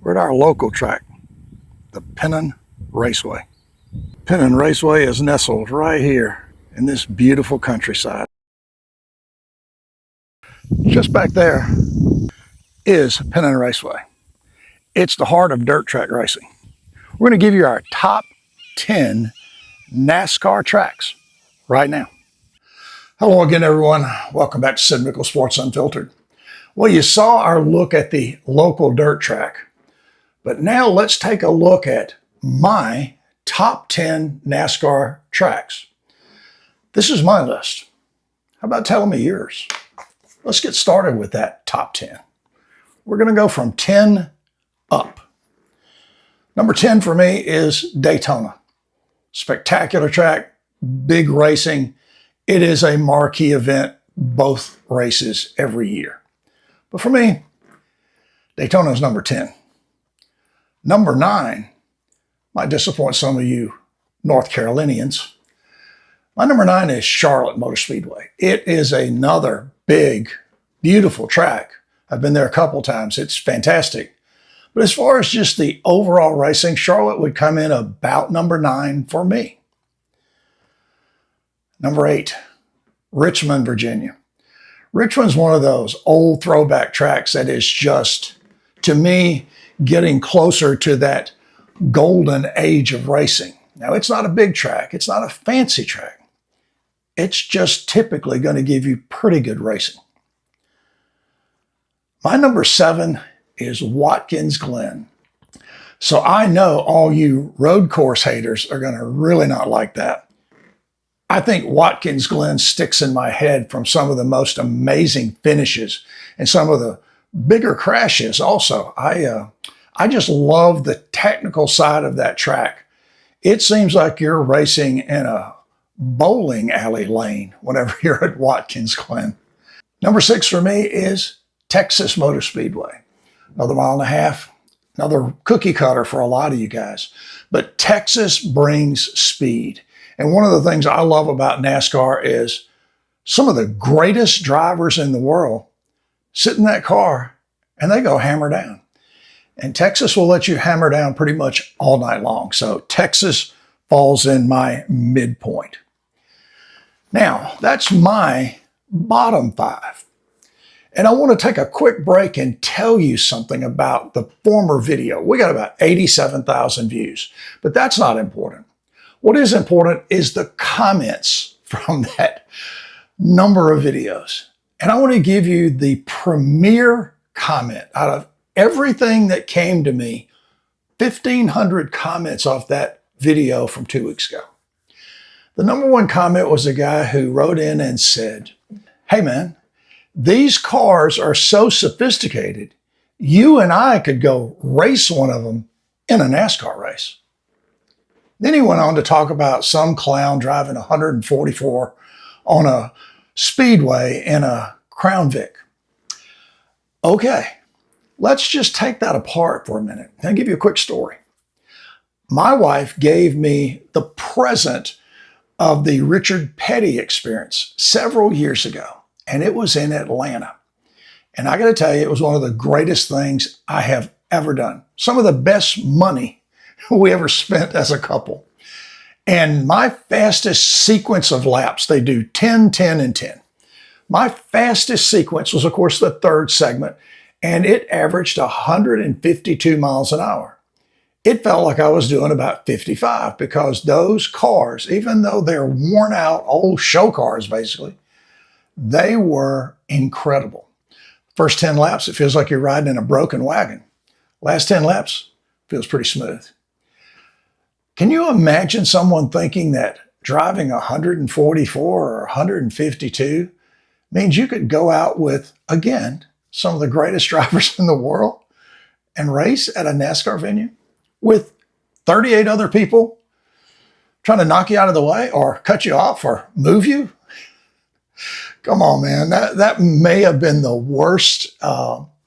We're at our local track, the Pennon Raceway. Pennon Raceway is nestled right here in this beautiful countryside. Just back there is Pennon Raceway. It's the heart of dirt track racing. We're going to give you our top 10 NASCAR tracks right now. Hello again, everyone. Welcome back to Sid Mickle Sports Unfiltered. Well, you saw our look at the local dirt track, but now let's take a look at my top 10 NASCAR tracks. This is my list. How about telling me yours? Let's get started with that top 10. We're going to go from 10 up. Number 10 for me is Daytona. Spectacular track, big racing. It is a marquee event, both races every year. But for me, Daytona is number 10. Number 9 might disappoint some of you North Carolinians. My number 9 is Charlotte Motor Speedway. It is another big, beautiful track. I've been there a couple times. It's fantastic. But as far as just the overall racing, Charlotte would come in about number 9 for me. Number 8, Richmond, Virginia. Richmond's one of those old throwback tracks that is just, to me, getting closer to that golden age of racing. Now, it's not a big track. It's not a fancy track. It's just typically going to give you pretty good racing. My number 7 is Watkins Glen. So I know all you road course haters are going to really not like that. I think Watkins Glen sticks in my head from some of the most amazing finishes and some of the bigger crashes also. I just love the technical side of that track. It seems like you're racing in a bowling alley lane whenever you're at Watkins Glen. Number 6 for me is Texas Motor Speedway. Another mile and a half, another cookie cutter for a lot of you guys. But Texas brings speed. And one of the things I love about NASCAR is some of the greatest drivers in the world sit in that car and they go hammer down. And Texas will let you hammer down pretty much all night long. So Texas falls in my midpoint. Now, that's my bottom 5. And I want to take a quick break and tell you something about the former video. We got about 87,000 views, but that's not important. What is important is the comments from that number of videos. And I want to give you the premier comment out of everything that came to me, 1,500 comments off that video from 2 weeks ago. The number 1 comment was a guy who wrote in and said, "Hey man, these cars are so sophisticated, you and I could go race one of them in a NASCAR race." Then he went on to talk about some clown driving 144 on a speedway in a Crown Vic. Okay, let's just take that apart for a minute. I'll give you a quick story. My wife gave me the present of the Richard Petty experience several years ago, and it was in Atlanta. And I got to tell you, it was one of the greatest things I have ever done. Some of the best money we ever spent as a couple. And my fastest sequence of laps, they do 10, 10, and 10. My fastest sequence was, of course, the third segment, and it averaged 152 miles an hour. It felt like I was doing about 55 because those cars, even though they're worn out old show cars, basically, they were incredible. First 10 laps, it feels like you're riding in a broken wagon. Last 10 laps, feels pretty smooth. Can you imagine someone thinking that driving 144 or 152 means you could go out with, again, some of the greatest drivers in the world and race at a NASCAR venue with 38 other people trying to knock you out of the way or cut you off or move you? Come on, man. That may have been the worst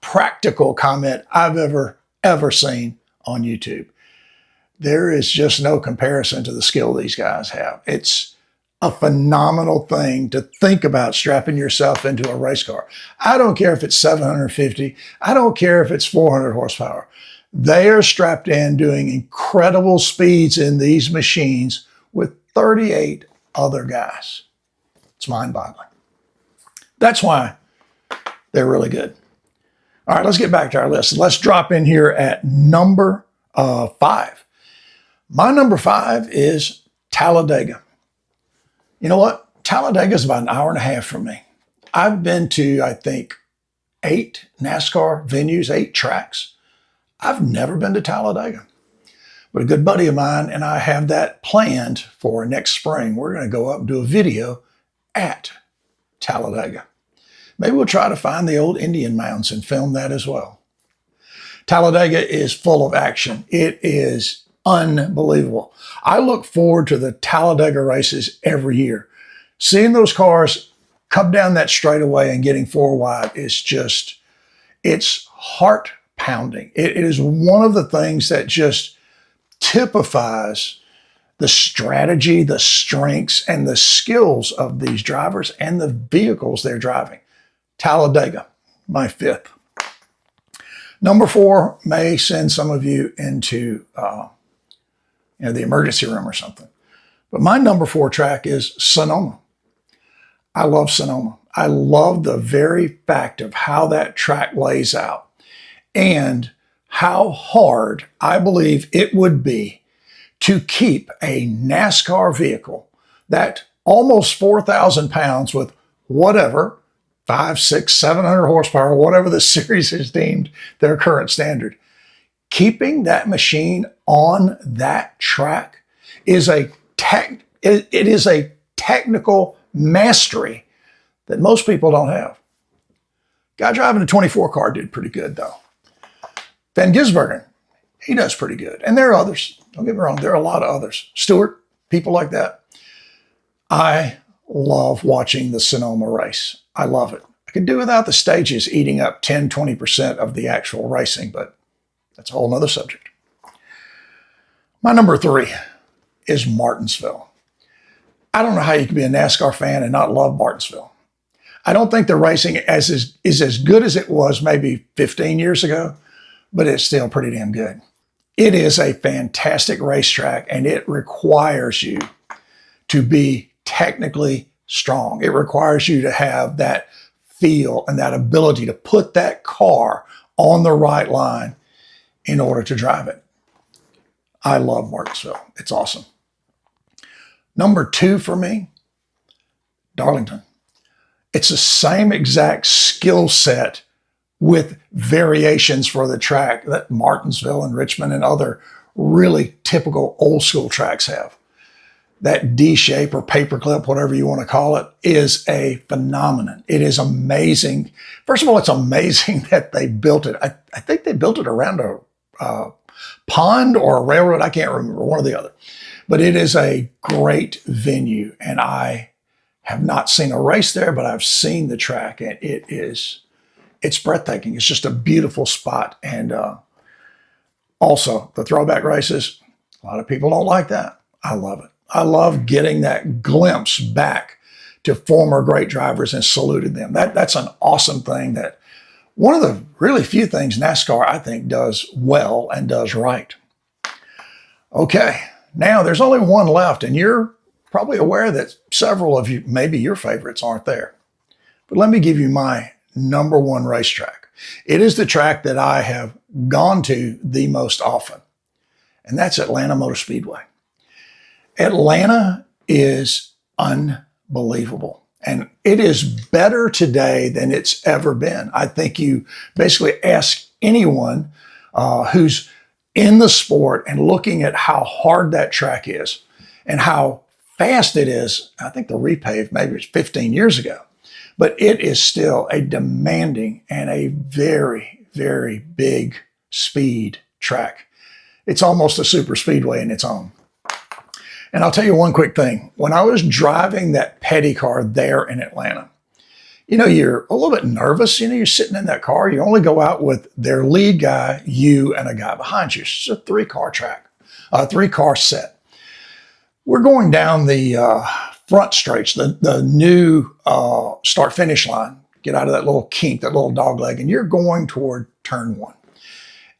practical comment I've ever seen on YouTube. There is just no comparison to the skill these guys have. It's a phenomenal thing to think about strapping yourself into a race car. I don't care if it's 750. I don't care if it's 400 horsepower. They are strapped in doing incredible speeds in these machines with 38 other guys. It's mind-boggling. That's why they're really good. All right, let's get back to our list. Let's drop in here at number 5. My number 5 is Talladega. You know what? Talladega is about an hour and a half from me. I've been to, I think, 8 NASCAR venues, 8 tracks. I've never been to Talladega. But a good buddy of mine and I have that planned for next spring. We're going to go up and do a video at Talladega. Maybe we'll try to find the old Indian mounds and film that as well. Talladega is full of action. It is unbelievable. I look forward to the Talladega races every year. Seeing those cars come down that straightaway and getting 4 wide is just, it's heart pounding. It is one of the things that just typifies the strategy, the strengths, and the skills of these drivers and the vehicles they're driving. Talladega, my 5th. Number 4 may send some of you into the emergency room or something. But my number 4 track is Sonoma. I love Sonoma. I love the very fact of how that track lays out and how hard I believe it would be to keep a NASCAR vehicle that almost 4,000 pounds with whatever, 500, 600, 700 horsepower, whatever the series is deemed their current standard. Keeping that machine on that track is a technical mastery that most people don't have. Guy driving a 24 car did pretty good though. Van Gisbergen, he does pretty good. And there are others. Don't get me wrong, there are a lot of others. Stewart, people like that. I love watching the Sonoma race. I love it. I could do without the stages eating up 10, 20% of the actual racing, but that's a whole nother subject. My number 3 is Martinsville. I don't know how you can be a NASCAR fan and not love Martinsville. I don't think the racing is as good as it was maybe 15 years ago, but it's still pretty damn good. It is a fantastic racetrack, and it requires you to be technically strong. It requires you to have that feel and that ability to put that car on the right line in order to drive it. I love Martinsville. It's awesome. Number 2 for me, Darlington. It's the same exact skill set with variations for the track that Martinsville and Richmond and other really typical old school tracks have. That D shape or paperclip, whatever you want to call it, is a phenomenon. It is amazing. First of all, it's amazing that they built it. I think they built it around a pond or a railroad. I can't remember, one or the other. But it is a great venue, and I have not seen a race there, but I've seen the track, and it's breathtaking. It's just a beautiful spot. And also, the throwback races, a lot of people don't like that. I love it. I love getting that glimpse back to former great drivers and saluting them. That's an awesome thing. That one of the really few things NASCAR, I think, does well and does right. Okay, now there's only one left, and you're probably aware that several of you, maybe your favorites, aren't there. But let me give you my number 1 racetrack. It is the track that I have gone to the most often, and that's Atlanta Motor Speedway. Atlanta is unbelievable, and it is better today than it's ever been. I think you basically ask anyone who's in the sport and looking at how hard that track is and how fast it is. I think the repave maybe was 15 years ago, but it is still a demanding and a very, very big speed track. It's almost a super speedway in its own. And I'll tell you one quick thing. When I was driving that Petty car there in Atlanta, you're a little bit nervous. You're sitting in that car. You only go out with their lead guy, you, and a guy behind you. It's a 3-car track, a 3-car set. We're going down the front straights, the new start-finish line. Get out of that little kink, that little dog leg, and you're going toward turn one.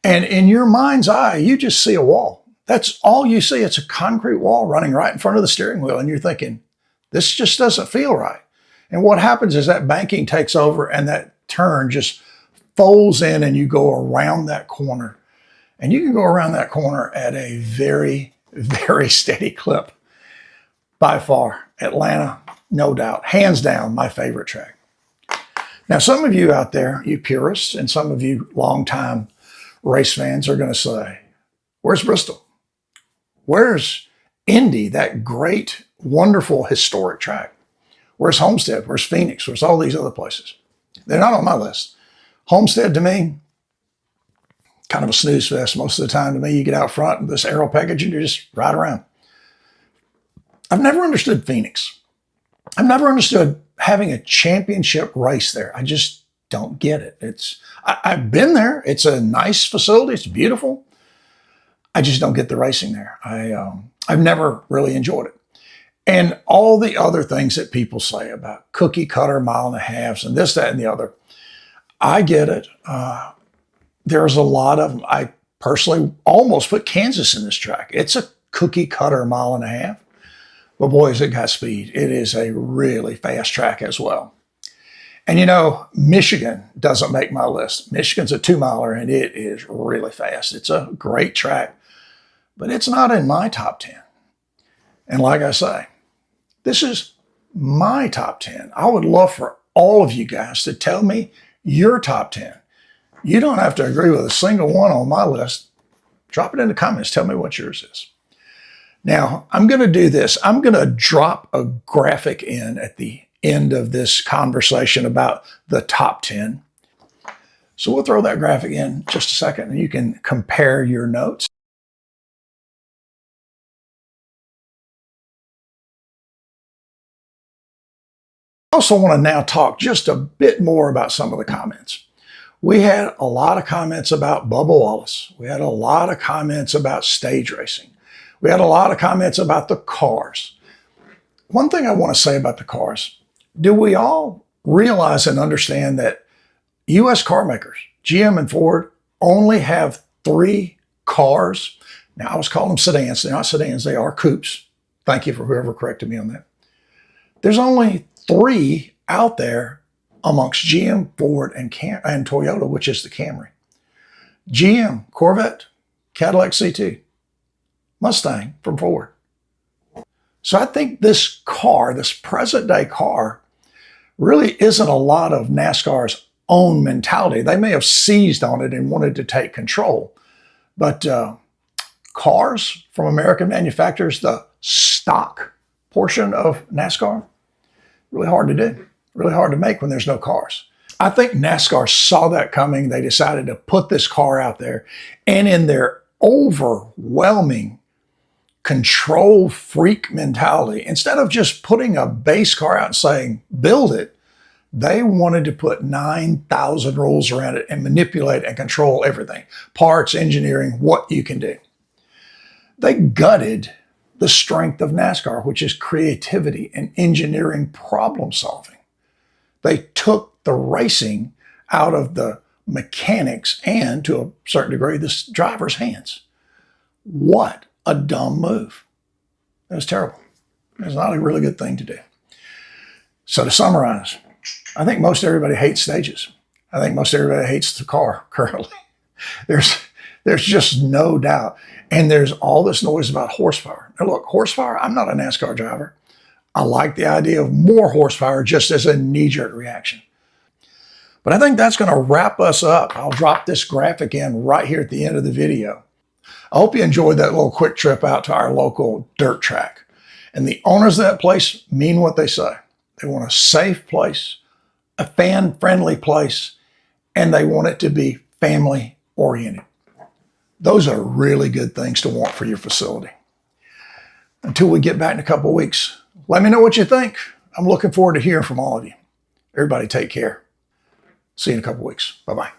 And in your mind's eye, you just see a wall. That's all you see. It's a concrete wall running right in front of the steering wheel. And you're thinking, this just doesn't feel right. And what happens is that banking takes over and that turn just folds in and you go around that corner. And you can go around that corner at a very, very steady clip. By far, Atlanta, no doubt, hands down, my favorite track. Now, some of you out there, you purists, and some of you longtime race fans are going to say, where's Bristol? Where's Indy, that great, wonderful, historic track? Where's Homestead? Where's Phoenix? Where's all these other places? They're not on my list. Homestead, to me, kind of a snooze fest most of the time. To me, you get out front with this aero package and you just ride around. I've never understood Phoenix. I've never understood having a championship race there. I just don't get it. I've been there. It's a nice facility. It's beautiful. I just don't get the racing there. I've never really enjoyed it. And all the other things that people say about cookie cutter mile and a halves and this, that, and the other, I get it. There's a lot of them. I personally almost put Kansas in this track. It's a cookie cutter mile and a half. But boys, it got speed. It is a really fast track as well. And you know, Michigan doesn't make my list. Michigan's a 2-miler and it is really fast. It's a great track, but it's not in my top 10. And like I say, this is my top 10. I would love for all of you guys to tell me your top 10. You don't have to agree with a single one on my list. Drop it in the comments. Tell me what yours is. Now, I'm going to do this. I'm going to drop a graphic in at the end of this conversation about the top 10. So we'll throw that graphic in just a second and you can compare your notes. I also want to now talk just a bit more about some of the comments. We had a lot of comments about Bubba Wallace. We had a lot of comments about stage racing. We had a lot of comments about the cars. One thing I want to say about the cars, do we all realize and understand that U.S. car makers, GM and Ford, only have 3 cars? Now, I was calling them sedans. They're not sedans. They are coupes. Thank you for whoever corrected me on that. There's only 3 out there amongst GM, Ford, and Toyota, which is the Camry. GM, Corvette, Cadillac CT, Mustang from Ford. So I think this car, this present day car, really isn't a lot of NASCAR's own mentality. They may have seized on it and wanted to take control. But cars from American manufacturers, the stock portion of NASCAR, really hard to do, really hard to make when there's no cars. I think NASCAR saw that coming. They decided to put this car out there, and in their overwhelming control freak mentality, instead of just putting a base car out and saying, build it, they wanted to put 9,000 rules around it and manipulate and control everything. Parts, engineering, what you can do. They gutted the strength of NASCAR, which is creativity and engineering problem solving. They took the racing out of the mechanics and, to a certain degree, the driver's hands. What a dumb move. That was terrible. It's not a really good thing to do. So to summarize, I think most everybody hates stages. I think most everybody hates the car currently. There's just no doubt. And there's all this noise about horsepower. Now look, horsepower, I'm not a NASCAR driver. I like the idea of more horsepower just as a knee-jerk reaction. But I think that's going to wrap us up. I'll drop this graphic in right here at the end of the video. I hope you enjoyed that little quick trip out to our local dirt track. And the owners of that place mean what they say. They want a safe place, a fan-friendly place, and they want it to be family-oriented. Those are really good things to want for your facility. Until we get back in a couple of weeks, let me know what you think. I'm looking forward to hearing from all of you. Everybody take care. See you in a couple of weeks. Bye-bye.